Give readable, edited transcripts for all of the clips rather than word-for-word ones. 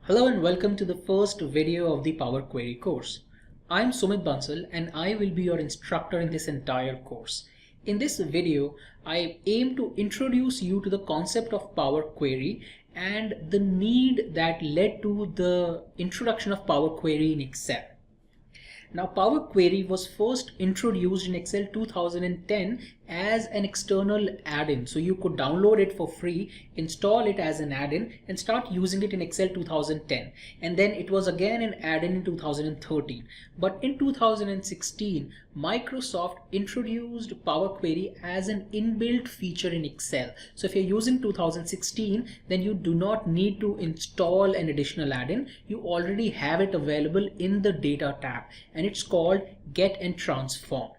Hello and welcome to the first video of the Power Query course. I'm Sumit Bansal and I will be your instructor in this entire course. In this video, I aim to introduce you to the concept of Power Query and the need that led to the introduction of Power Query in Excel. Now, Power Query was first introduced in Excel 2010 as an external add-in. So you could download it for free, install it as an add-in and start using it in Excel 2010. And then it was again an add-in in 2013. But in 2016, Microsoft introduced Power Query as an inbuilt feature in Excel. So if you're using 2016, then you do not need to install an additional add-in. You already have it available in the Data tab, and it's called Get and Transform.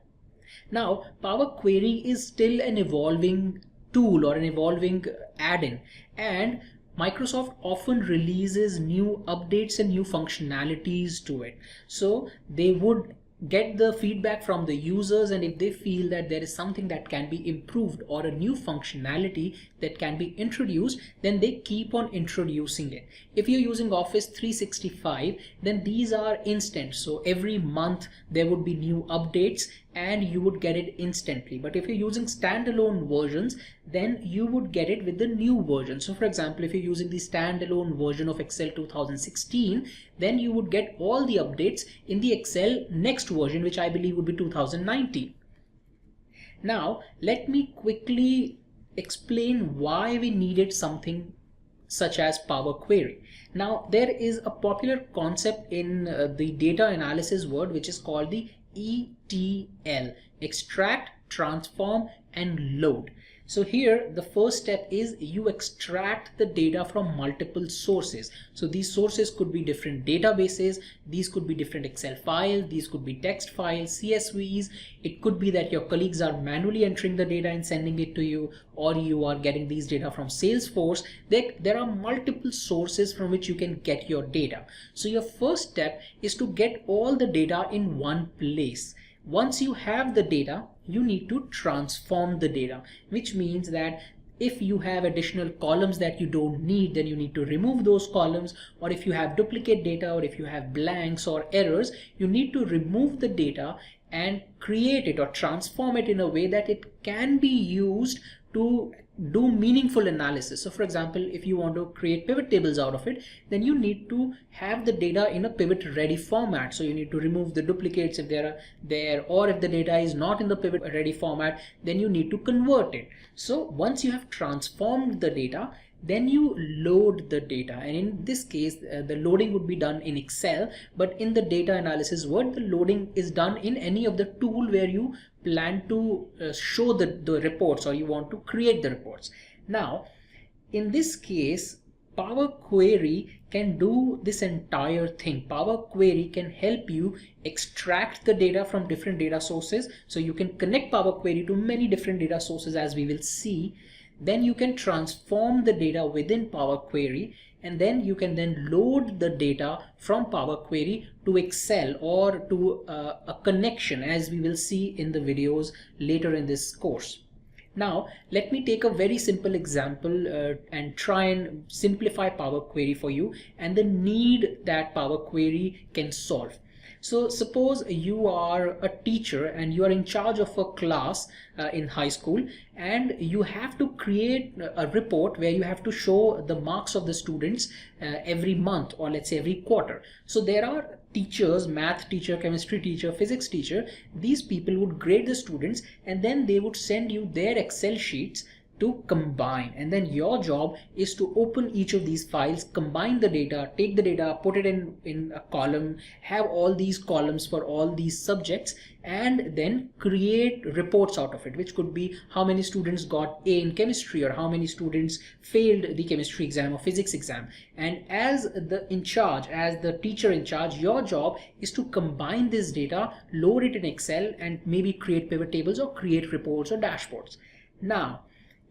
Now, Power Query is still an evolving tool or an evolving add-in, and Microsoft often releases new updates and new functionalities to it. So they would get the feedback from the users, and if they feel that there is something that can be improved or a new functionality that can be introduced, then they keep on introducing it. If you're using Office 365, then these are instant. So every month there would be new updates and you would get it instantly. But if you're using standalone versions, then you would get it with the new version. So for example, if you're using the standalone version of Excel 2016, then you would get all the updates in the Excel next version, which I believe would be 2019. Now, let me quickly explain why we needed something such as Power Query. Now, there is a popular concept in the data analysis world which is called the ETL: extract, transform, and load. So here the first step is you extract the data from multiple sources. So these sources could be different databases, these could be different Excel files, these could be text files, CSVs. It could be that your colleagues are manually entering the data and sending it to you, or you are getting these data from Salesforce. There are multiple sources from which you can get your data. So your first step is to get all the data in one place. Once you have the data, you need to transform the data, which means that if you have additional columns that you don't need, then you need to remove those columns, or if you have duplicate data, or if you have blanks or errors, you need to remove the data and create it or transform it in a way that it can be used to do meaningful analysis. So for example, if you want to create pivot tables out of it, then you need to have the data in a pivot ready format. So you need to remove the duplicates if there are there, or if the data is not in the pivot ready format, then you need to convert it. So once you have transformed the data, then you load the data, and in this case the loading would be done in Excel, but in the data analysis world, the loading is done in any of the tool where you plan to show the reports, or you want to create the reports. Now in this case, Power Query can do this entire thing. Power Query can help you extract the data from different data sources. So you can connect Power Query to many different data sources, as we will see. Then you can transform the data within Power Query, and then you can then load the data from Power Query to Excel or to a connection, as we will see in the videos later in this course. Now let me take a very simple example and try and simplify Power Query for you and the need that Power Query can solve. So suppose you are a teacher and you are in charge of a class in high school, and you have to create a report where you have to show the marks of the students every month, or let's say every quarter. So there are teachers, math teacher, chemistry teacher, physics teacher. These people would grade the students, and then they would send you their Excel sheets to combine, and then your job is to open each of these files, combine the data, take the data, put it in a column, have all these columns for all these subjects, and then create reports out of it, which could be how many students got A in chemistry, or how many students failed the chemistry exam or physics exam. And as the teacher in charge, your job is to combine this data, load it in Excel, and maybe create pivot tables or create reports or dashboards. Now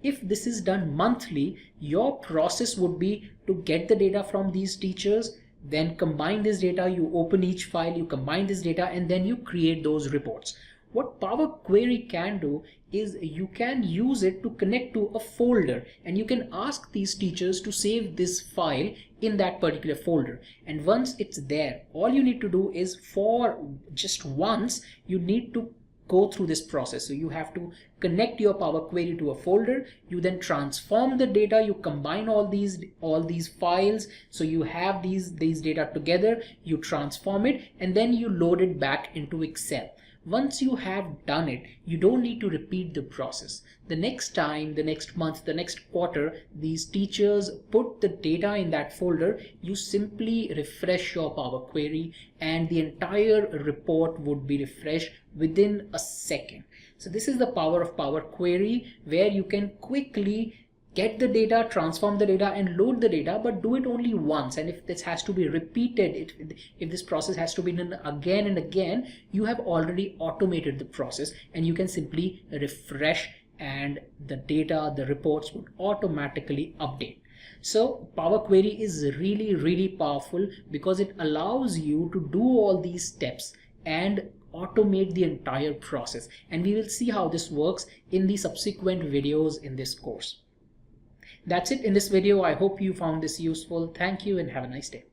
if this is done monthly, your process would be to get the data from these teachers, then combine this data, you open each file, you combine this data, and then you create those reports. What Power Query can do is you can use it to connect to a folder, and you can ask these teachers to save this file in that particular folder. And once it's there, all you need to do is, for just once, you need to go through this process. So you have to connect your Power Query to a folder, you then transform the data, you combine all these files, so you have these data together, you transform it, and then you load it back into Excel. Once you have done it, you don't need to repeat the process. The next time, the next month, the next quarter, these teachers put the data in that folder, you simply refresh your Power Query and the entire report would be refreshed within a second. So this is the power of Power Query, where you can quickly get the data, transform the data, and load the data, but do it only once. And if this has to be repeated, if this process has to be done again and again, you have already automated the process and you can simply refresh and the data, the reports would automatically update. So Power Query is really powerful because it allows you to do all these steps and automate the entire process. And we will see how this works in the subsequent videos in this course. That's it in this video. I hope you found this useful. Thank you and have a nice day.